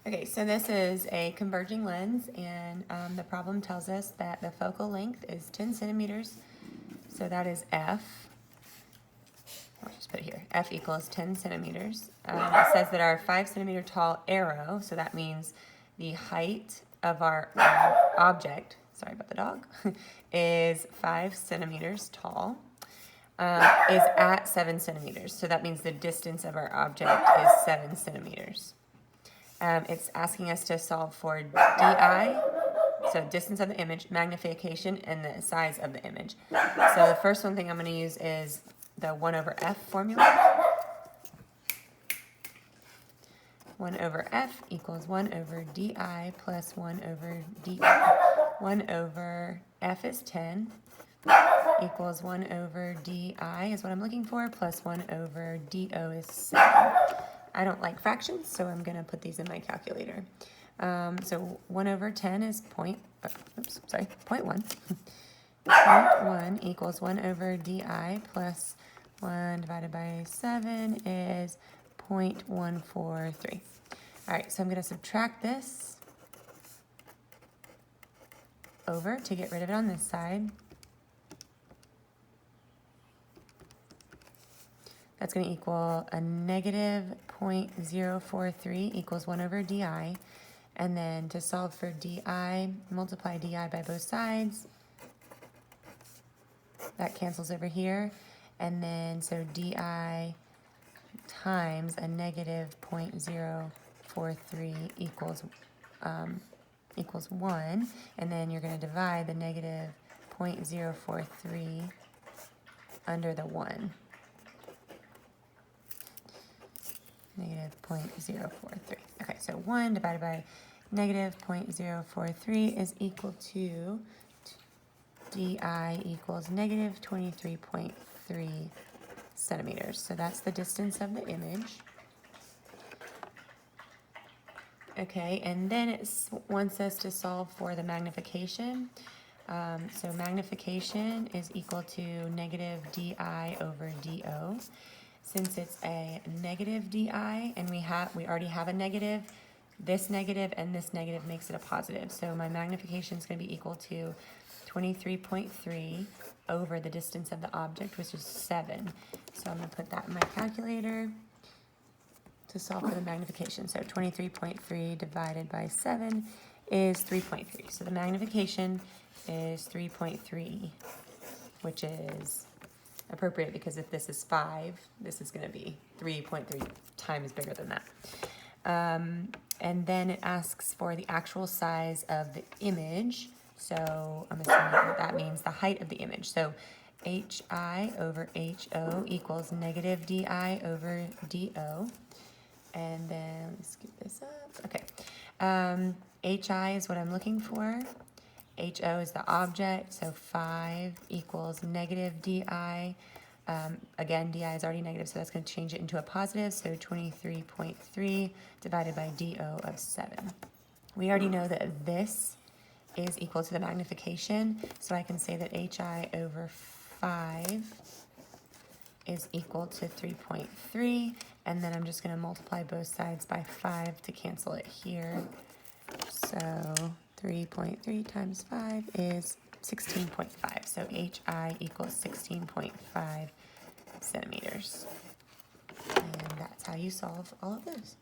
Okay, so this is a converging lens, and the problem tells us that the focal length is 10 centimeters. So that is F. I'll just put it here. F equals 10 centimeters. It says that our 5 centimeter tall arrow, so that means the height of our object, sorry about the dog, is 5 centimeters tall, is at 7 centimeters. So that means the distance of our object is 7 centimeters. It's asking us to solve for DI, so distance of the image, magnification, and the size of the image. So the first one thing I'm going to use is the 1 over F formula. 1 over F equals 1 over DI plus 1 over DO. 1 over F is 10 equals 1 over DI is what I'm looking for, plus 1 over DO is 7. I don't like fractions, so I'm going to put these in my calculator. So 1 over 10 is 0.1. 0.1 equals 1 over DI plus 1 divided by 7 is 0.143. All right, so I'm going to subtract this over to get rid of it on this side. That's going to equal a negative 0.043 equals 1 over DI. And then to solve for DI, multiply DI by both sides. That cancels over here. And then so DI times a negative 0.043 equals 1. And then you're going to divide the negative 0.043 under the 1. Negative 0.043. Okay, so 1 divided by negative 0.043 is equal to DI equals negative 23.3 centimeters. So that's the distance of the image. Okay, and then it wants us to solve for the magnification. So magnification is equal to negative DI over DO. Since it's a negative DI and we already have a negative, this negative and this negative makes it a positive. So my magnification is going to be equal to 23.3 over the distance of the object, which is 7. So I'm going to put that in my calculator to solve for the magnification. So 23.3 divided by 7 is 3.3. So the magnification is 3.3, which is appropriate because if this is 5, this is going to be 3.3 times bigger than that. And then it asks for the actual size of the image. So I'm assuming that means the height of the image. So HI over HO equals negative DI over DO. And then let's scoop this up. Okay. HI is what I'm looking for. HO is the object, so 5 equals negative DI. Again, DI is already negative, so that's going to change it into a positive, so 23.3 divided by DO of 7. We already know that this is equal to the magnification, so I can say that HI over 5 is equal to 3.3, and then I'm just going to multiply both sides by 5 to cancel it here. So 3.3 times 5 is 16.5. So HI equals 16.5 centimeters. And that's how you solve all of those.